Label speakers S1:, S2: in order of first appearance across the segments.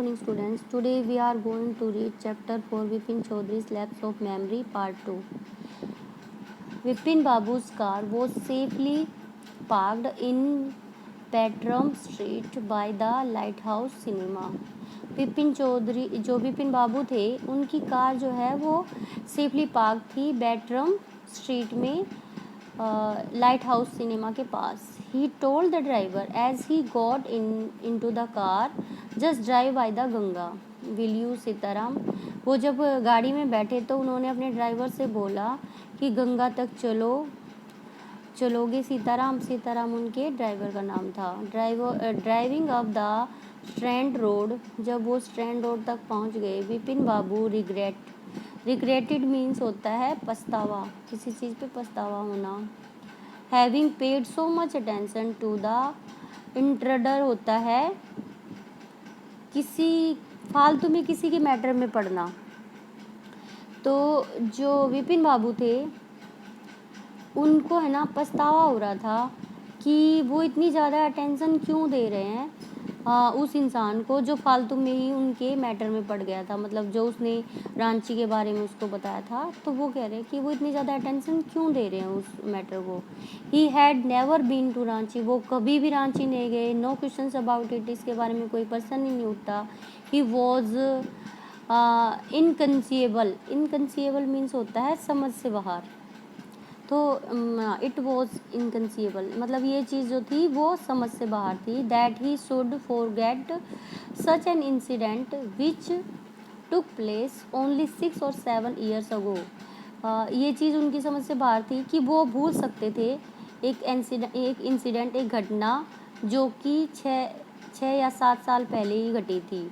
S1: morning students. Today we are going to read chapter 4 Vipin Chaudhary's Lapse of Memory part 2. Vipin Babu's car was safely parked in Petram Street by the Lighthouse Cinema. Vipin Chaudhary जो विपिन बाबू थे उनकी car जो है वो safely park थी बैटरम street में light house cinema के पास. He told the driver as he got into the car, just drive by the Ganga. Will you Sitaram? वो जब गाड़ी में बैठे तो उन्होंने अपने ड्राइवर से बोला कि गंगा तक चलोगे सीताराम. सीताराम उनके ड्राइवर का नाम था. Driving up the strand road, जब वो स्ट्रैंड रोड तक पहुंच गए, विपिन बाबू रिग्रेटेड मीन्स होता है पछतावा, किसी चीज़ पे पछतावा होना. Having paid so much attention to the intruder होता है किसी फालतू में किसी के मैटर में पड़ना. तो जो विपिन बाबू थे उनको है ना पछतावा हो रहा था कि वो इतनी ज़्यादा अटेंशन क्यों दे रहे हैं उस इंसान को जो फालतू में ही उनके मैटर में पड़ गया था. मतलब जो उसने रांची के बारे में उसको बताया था, तो वो कह रहे हैं कि वो इतनी ज़्यादा अटेंशन क्यों दे रहे हैं उस मैटर को. He had never been to Ranchi, वो कभी भी रांची नहीं गए. नो क्वेश्चंस अबाउट इट, इसके बारे में कोई प्रश्न ही नहीं उठता. ही वॉज इनकंसीएबल मीन्स होता है समझ से बाहर. तो इट वॉज इनकंसीएबल मतलब ये चीज़ जो थी वो समझ से बाहर थी. That he should forget such an incident which took place only 6 or 7 years अगो. ये चीज़ उनकी समझ से बाहर थी कि वो भूल सकते थे एक इंसिडेंट, एक घटना जो कि 6 या 7 साल पहले ही घटी थी.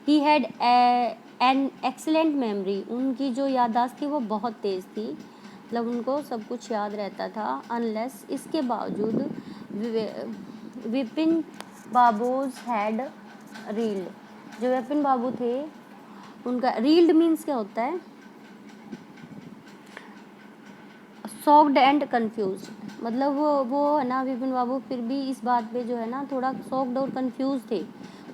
S1: He had an excellent memory, उनकी जो याददाश्त थी वो बहुत तेज़ थी, मतलब उनको सब कुछ याद रहता था. अनलेस, इसके बावजूद, विपिन बाबूज हैड रील्ड, जो विपिन बाबू थे उनका रील्ड मीन्स क्या होता है? Shocked and confuse. मतलब वो है ना विपिन बाबू फिर भी इस बात पे जो है ना थोड़ा शॉक्ड और कंफ्यूज थे.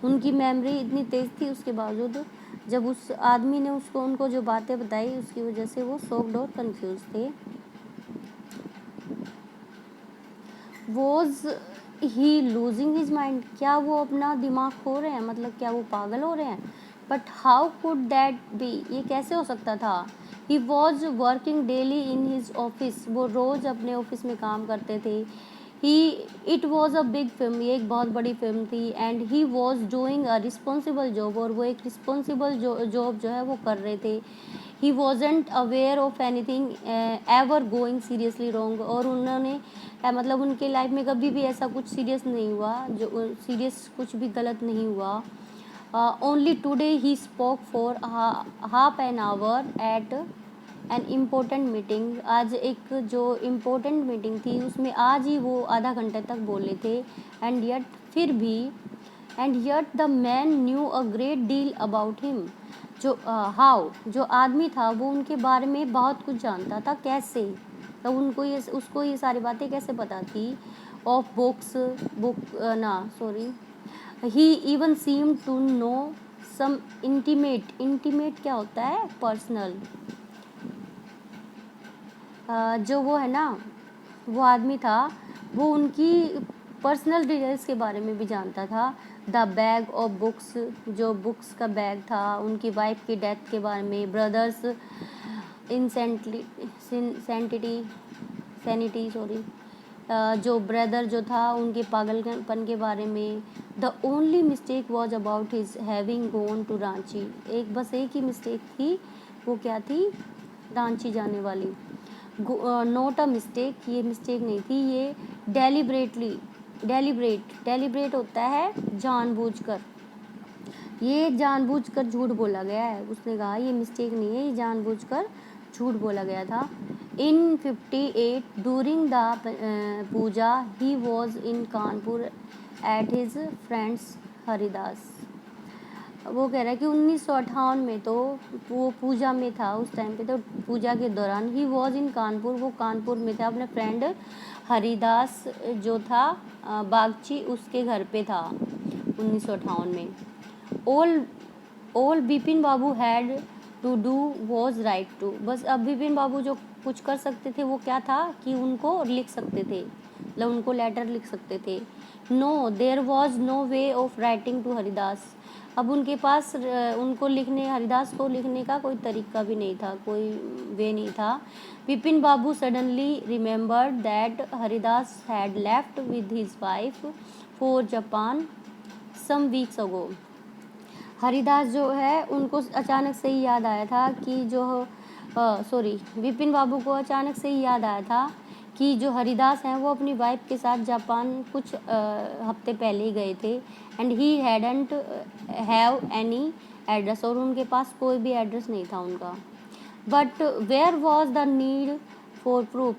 S1: उनकी मेमोरी इतनी तेज़ थी उसके बावजूद जब उस आदमी ने उनको जो बातें बताई उसकी वजह से वो शॉक्ड और कंफ्यूज थे. Was he losing his mind, क्या वो अपना दिमाग खो रहे हैं, मतलब क्या वो पागल हो रहे हैं? But how could that be, ये कैसे हो सकता था? He was working daily in his office, वो रोज़ अपने ऑफिस में काम करते थे. It was a big film, ये एक बहुत बड़ी फिल्म थी. And he was doing a responsible job, और वो एक रिस्पॉन्सिबल जॉब जो है वो कर रहे थे. He wasn't aware of anything ever going seriously wrong, और उन्होंने मतलब उनके लाइफ में कभी भी ऐसा कुछ सीरियस नहीं हुआ, जो सीरियस कुछ भी गलत नहीं हुआ. Only today he spoke for half an hour at an important meeting, आज एक जो इम्पोर्टेंट मीटिंग थी उसमें आज ही वो आधा घंटे तक बोले थे. And yet the man new a great deal about him, जो आदमी था वो उनके बारे में बहुत कुछ जानता था. कैसे? तो उसको ये सारी बातें कैसे पता थी? Of he even seem to know some intimate क्या होता है? पर्सनल. जो वो है ना वो आदमी था वो उनकी पर्सनल डिटेल्स के बारे में भी जानता था. द बैग ऑफ बुक्स, जो बुक्स का बैग था, उनकी वाइफ की डेथ के बारे में, ब्रदर्स सैनिटी जो ब्रदर जो था उनके पागलपन के बारे में. The only mistake was about his having gone to Ranchi, बस एक ही मिस्टेक थी, वो क्या थी? रांची जाने वाली. नोट अ मिस्टेक, ये मिस्टेक नहीं थी, ये डेलिब्रेट होता है जानबूझकर. ये जानबूझकर झूठ बोला गया है. उसने कहा ये मिस्टेक नहीं है, ये जानबूझकर झूठ बोला गया था. In 58 during the puja he was in Kanpur at his friends Haridas. वो कह रहा है कि 1958 में तो वो पूजा में था उस टाइम पे, तो पूजा के दौरान ही वॉज इन कानपुर, वो कानपुर में था, अपने फ्रेंड हरिदास जो था बागची उसके घर पे था 1958 में. All Bipin Babu had to do was write to, बस अब बिपिन बाबू जो कुछ कर सकते थे वो क्या था कि उनको लिख सकते थे, मतलब उनको लेटर लिख सकते थे। No there was no way of writing to Haridas, अब उनके पास उनको लिखने, हरिदास को लिखने का कोई तरीका भी नहीं था, कोई वे नहीं था। Bipin Babu suddenly remembered that Haridas had left with his wife for Japan some weeks ago, Haridas जो है उनको अचानक से ही याद आया था कि विपिन बाबू को अचानक से ही याद आया था कि जो हरिदास हैं वो अपनी वाइफ के साथ जापान कुछ हफ्ते पहले ही गए थे। And he hadn't have any address, और उनके पास कोई भी एड्रेस नहीं था उनका। But where was the need for proof,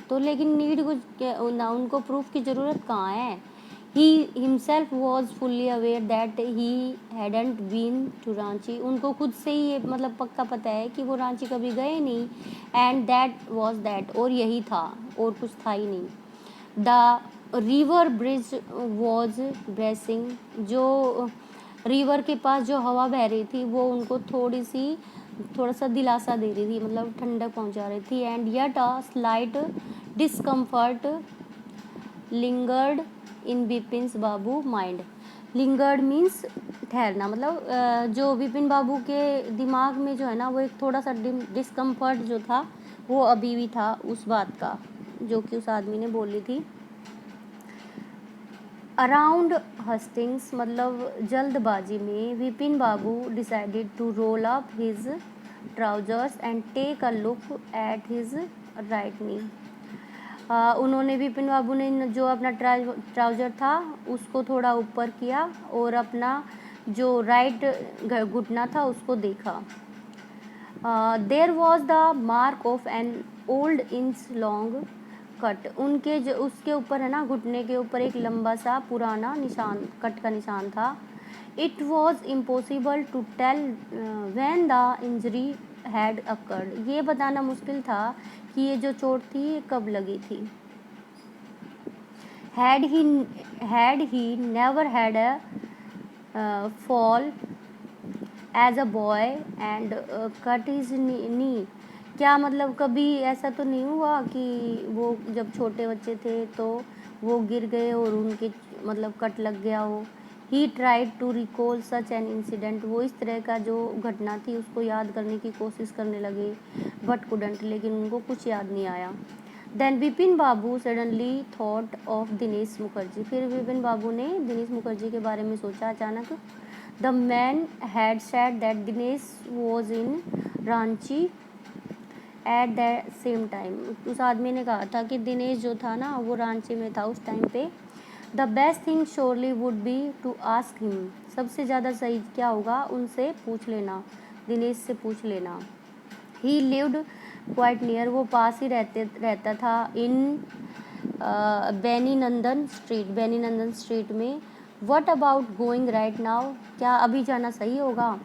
S1: तो लेकिन नीड ना, उनको प्रूफ की ज़रूरत कहाँ है। He himself was fully aware that he hadn't been to Ranchi, उनको खुद से ही ये मतलब पक्का पता है कि वो रांची कभी गए नहीं। एंड दैट वॉज दैट, और यही था, और कुछ था ही नहीं। The river bridge was bracing, जो रिवर के पास जो हवा बह रही थी वो उनको थोड़ा सा दिलासा दे रही थी, मतलब ठंडक पहुंचा रही थी। And yet a slight discomfort lingered in Bipin Babu mind, lingered means ठहरना, मतलब जो बिपिन बाबू के दिमाग में जो है ना वो एक थोड़ा सा डिस्कम्फर्ट जो था वो अभी भी था उस बात का जो कि उस आदमी ने बोली थी। अराउंड हस्टिंग्स, मतलब जल्दबाजी में, Bipin Babu decided to roll up his trousers and take a look at his right knee, उन्होंने बिपिन बाबू ने जो अपना ट्राउजर था उसको थोड़ा ऊपर किया और अपना जो राइट घुटना था उसको देखा। There was the mark of an old inch long cut, उनके जो उसके ऊपर है ना, घुटने के ऊपर एक लंबा सा पुराना निशान, कट का निशान था। It was impossible to tell when the injury had occurred, ये बताना मुश्किल था कि ये जो चोट थी ये कब लगी थी। Had he never had a fall as a boy and cut his knee, क्या मतलब कभी ऐसा तो नहीं हुआ कि वो जब छोटे बच्चे थे तो वो गिर गए और उनके मतलब कट लग गया हो। He tried to recall such an incident, वो इस तरह का जो घटना थी उसको याद करने की कोशिश करने लगे, बट कुडंट, लेकिन उनको कुछ याद नहीं आया। Then Bipin Babu suddenly thought of Dinesh Mukherjee, फिर बिपिन बाबू ने दिनेश मुखर्जी के बारे में सोचा अचानक। The man had said that Dinesh was in Ranchi at the same time, उस आदमी ने कहा था कि दिनेश जो था ना वो रांची में था उस टाइम पे। The best thing surely would be to ask him, सबसे ज़्यादा सही क्या होगा उनसे पूछ लेना, दिनेश से पूछ लेना। ही लिव्ड क्वाइट नियर, वो पास ही रहता था इन बेनी नंदन स्ट्रीट में। What about going right now, क्या अभी जाना सही होगा।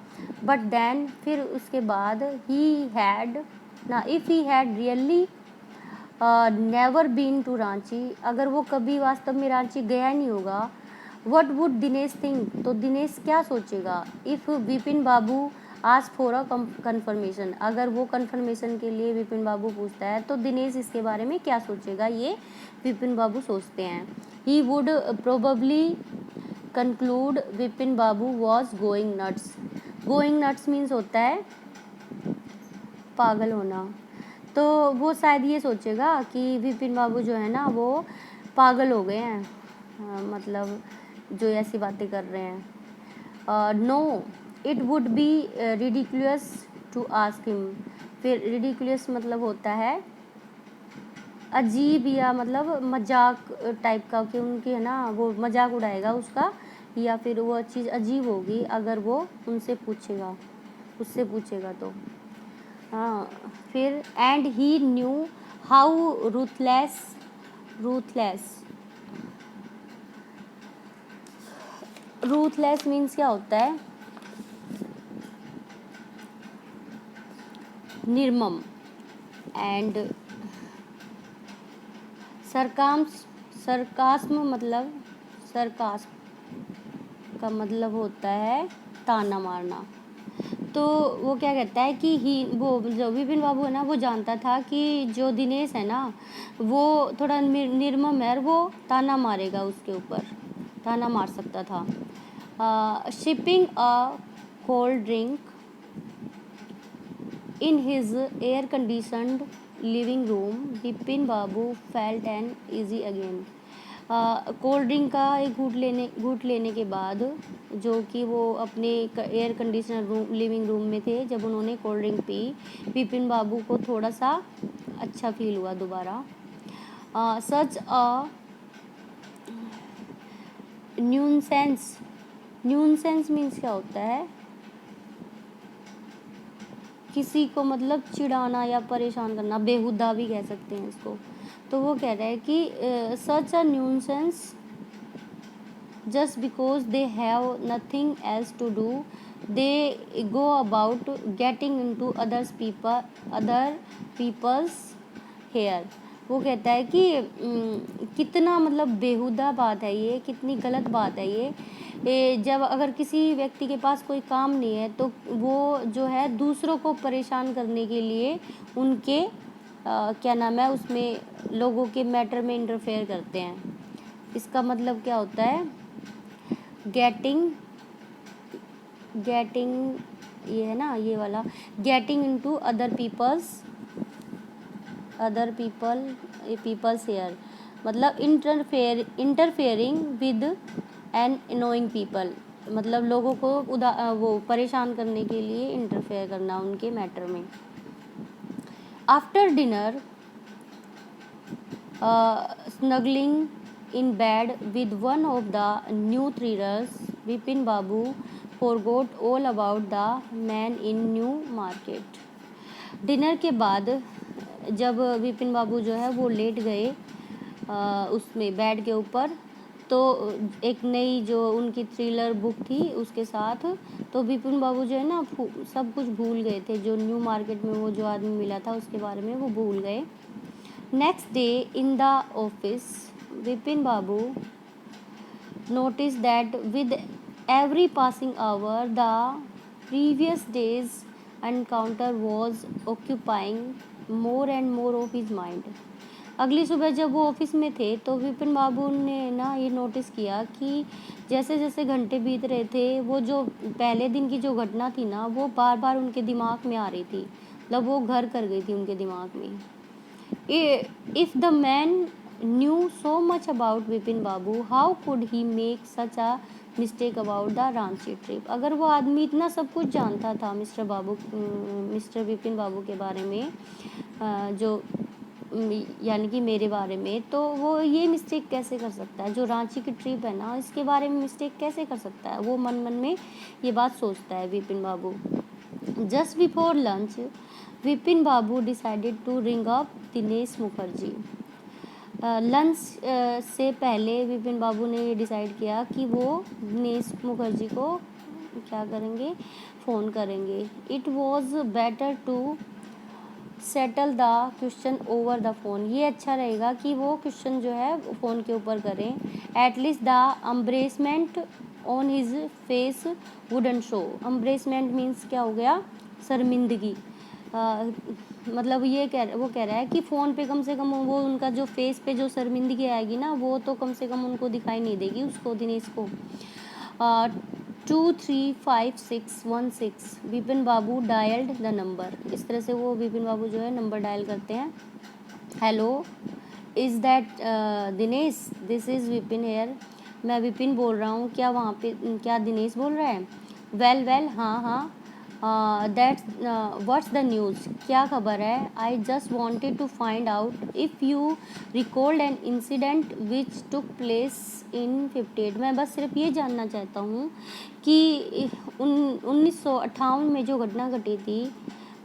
S1: बट देन, फिर उसके बाद, ही हैड ना, if he had really never been to Ranchi, अगर वो कभी वास्तव में रांची गया नहीं होगा। वट वुड दिनेश थिंक, तो दिनेश क्या सोचेगा। इफ़ बिपिन बाबू आज फॉर अ कन्फर्मेशन, अगर वो कन्फर्मेशन के लिए बिपिन बाबू पूछता है तो दिनेश इसके बारे में क्या सोचेगा, ये बिपिन बाबू सोचते हैं। He would probably conclude Bipin Babu was going nuts means होता है पागल होना, तो वो शायद ये सोचेगा कि बिपिन बाबू जो है ना वो पागल हो गए हैं, मतलब जो ऐसी बातें कर रहे हैं। No it would be ridiculous to ask him, फिर रिडिकुलस मतलब होता है अजीब या मतलब मजाक टाइप का, कि उनकी है ना वो मजाक उड़ाएगा उसका, या फिर वो चीज़ अजीब होगी अगर वो उससे पूछेगा तो। हाँ, फिर and he knew how ruthless means क्या होता है, निर्मम। एंड सरकास्म का मतलब होता है ताना मारना। तो वो क्या कहता है कि वो जो विपिन बाबू है ना, वो जानता था कि जो दिनेश है ना, वो थोड़ा निर्मम है और वो ताना मारेगा उसके ऊपर, ताना मार सकता था। Shipping a cold drink in his air-conditioned living room, Vipin Babu felt an easy again. Cold drink का एक घूट लेने के बाद, जो कि वो अपने एयर कंडीशनर लिविंग रूम में थे, जब उन्होंने cold drink P, Vipin Babu को थोड़ा सा अच्छा फील हुआ दोबारा। सच अ न्यूनसेंस, न्यूनसेंस मीन्स क्या होता है? किसी को मतलब चिढ़ाना या परेशान करना, बेहुदा भी कह सकते हैं इसको। तो वो कह रहा है कि such a nuisance just because they have nothing else to do, they go about getting into other people's hair. वो कहता है कि कितना मतलब बेहुदा बात है ये, कितनी गलत बात है ये जब अगर किसी व्यक्ति के पास कोई काम नहीं है तो वो जो है दूसरों को परेशान करने के लिए उनके क्या नाम है, उसमें लोगों के मैटर में इंटरफेयर करते हैं। इसका मतलब क्या होता है? गेटिंग ये है ना, ये वाला getting into other people's hair, मतलब interfering with an annoying people, मतलब लोगों को वो परेशान करने के लिए इंटरफेयर करना उनके मैटर में। After dinner snuggling in bed with one of the new thrillers, Vipin Babu forgot all about the man in New Market. Dinner के बाद जब विपिन बाबू जो है वो लेट गए उसमें बेड के ऊपर, तो एक नई जो उनकी थ्रिलर बुक थी उसके साथ, तो विपिन बाबू जो है ना सब कुछ भूल गए थे, जो न्यू मार्केट में वो जो आदमी मिला था उसके बारे में वो भूल गए। Next day in the office, Vipin Babu noticed that with every passing hour the previous day's encounter was occupying more and more of his mind. अगली सुबह जब वो ऑफिस में थे तो विपिन बाबू ने ना ये नोटिस किया कि जैसे जैसे घंटे बीत रहे थे, वो जो पहले दिन की जो घटना थी ना, वो बार बार उनके दिमाग में आ रही थी, मतलब वो घर कर गई थी उनके दिमाग में। If the man knew so much about Vipin Babu, how could he make such a mistake about the Ranchi trip? अगर वो आदमी इतना सब कुछ जानता था मिस्टर विपिन बाबू के बारे में, जो यानी कि मेरे बारे में, तो वो ये मिस्टेक कैसे कर सकता है? जो रांची की ट्रिप है ना, इसके बारे में मिस्टेक कैसे कर सकता है? वो मन मन में ये बात सोचता है Vipin Babu. Just before lunch Vipin Babu decided to ring up Dinesh Mukherjee. Lunch से पहले विपिन बाबू ने ये डिसाइड किया कि वो दिनेश मुखर्जी को क्या करेंगे, फ़ोन करेंगे। It was better to settle the question over the phone, ये अच्छा रहेगा कि वो क्वेश्चन जो है फ़ोन के ऊपर करें। At least the embarrassment on his face wouldn't show. Embarrassment means क्या हो गया? शर्मिंदगी। मतलब वो कह रहा है कि फ़ोन पे कम से कम वो उनका जो फेस पे जो शर्मिंदगी आएगी ना, वो तो कम से कम उनको दिखाई नहीं देगी, उसको दिनेश को। 23516 विपिन बाबू डायल्ड द नंबर। इस तरह से वो विपिन बाबू जो है नंबर डायल करते हैं। Hello, is that Dinesh? This is Vipin here. मैं विपिन बोल रहा हूँ, क्या वहाँ पे क्या दिनेश बोल रहा है? वेल, हाँ, दैट्स व्हाट्स द न्यूज़? क्या खबर है? I just wanted to find out if you recalled an incident which took place in 58। मैं बस सिर्फ ये जानना चाहता हूँ कि 1958 में जो घटना घटी थी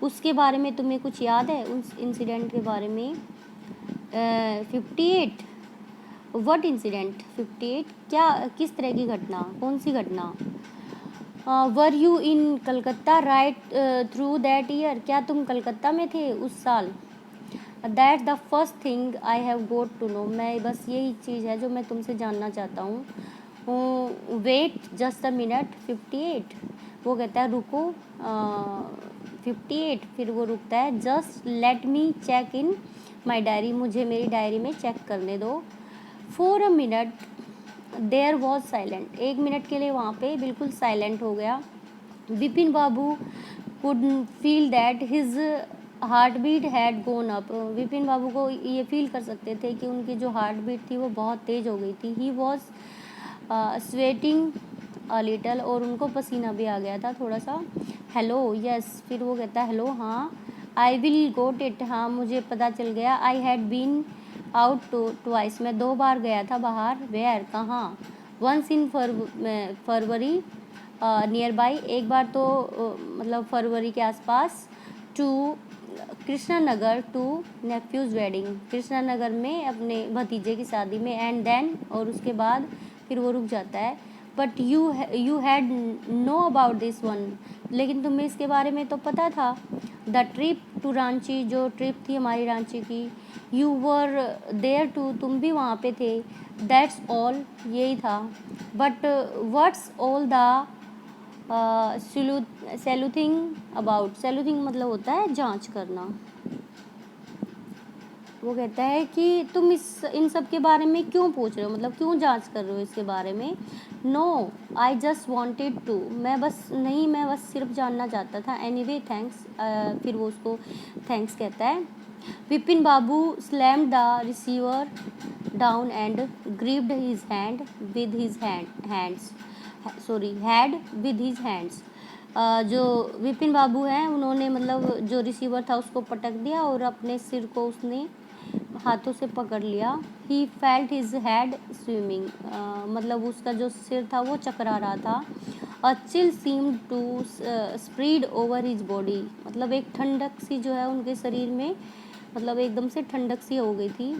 S1: उसके बारे में तुम्हें कुछ याद है? उस इंसिडेंट के बारे में। 58? What incident? 58 क्या, किस तरह की घटना? कौन सी घटना? Were you in Calcutta right through that year? क्या तुम कलकत्ता में थे उस साल? That the first thing I have got to know. मैं बस यही चीज़ है जो मैं तुमसे जानना चाहता हूँ। Wait just a minute. 58? वो कहता है रुको 58, फिर वो रुकता है, just let me check in my diary, मुझे मेरी डायरी में चेक करने दो। For a minute there was silent, 1 minute के लिए वहाँ पे बिल्कुल साइलेंट हो गया। Vipin Babu could feel that his heart beat had gone up, Vipin Babu को ये फील कर सकते थे कि उनकी जो हार्ट बीट थी वो बहुत तेज़ हो गई थी। He was sweating a little, और उनको पसीना भी आ गया था थोड़ा सा। हेलो यस, फिर वो कहता है हेलो हाँ। आई विल गोट इट, हाँ मुझे पता चल गया। I had been out twice, मैं 2 बार गया था बाहर। वेयर, कहाँ? Once in February nearby, एक बार तो मतलब फरवरी के आसपास। To Krishna Nagar, to nephew's wedding, Krishna Nagar में अपने भतीजे की शादी में। एंड देन, और उसके बाद फिर वो रुक जाता है। But you had know about this one, लेकिन तुम्हें इसके बारे में तो पता था। द ट्रिप टू रांची, जो ट्रिप थी हमारी रांची की। यू वर देयर टू, तुम भी वहाँ पे थे। दैट्स ऑल, यही था। But what's all the sleuthing about, sleuthing मतलब होता है जांच करना। वो कहता है कि तुम इन सब के बारे में क्यों पूछ रहे हो, मतलब क्यों जांच कर रहे हो इसके बारे में। No I just wanted to, मैं बस सिर्फ जानना चाहता था। एनीवे थैंक्स, फिर वो उसको थैंक्स कहता है। Vipin Babu slammed the receiver down and gripped his hand with his hands, sorry head with his hands. जो विपिन बाबू हैं उन्होंने मतलब जो रिसीवर था उसको पटक दिया और अपने सिर को उसने हाथों से पकड़ लिया। He felt his head swimming, मतलब उसका जो सिर था वो चकरा रहा था। A chill seem to spread over his body, मतलब एक ठंडक सी जो है उनके शरीर में, मतलब एकदम से ठंडक सी हो गई थी।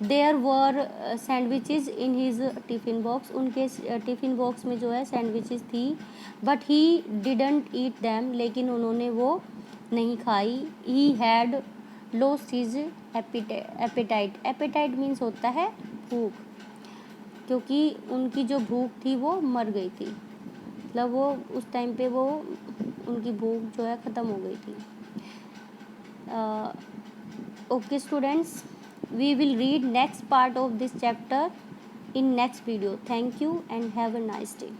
S1: There were sandwiches in his tiffin box, उनके टिफ़िन बॉक्स में जो है सैंडविचेस थी। But he didn't eat them, लेकिन उन्होंने वो नहीं खाई। He had lost his appetite, appetite means होता है भूख, क्योंकि उनकी जो भूख थी वो मर गई थी, मतलब वो उस टाइम पे वो उनकी भूख जो है ख़त्म हो गई थी। Okay students, we will read next part of this chapter in next video. Thank you and have a nice day.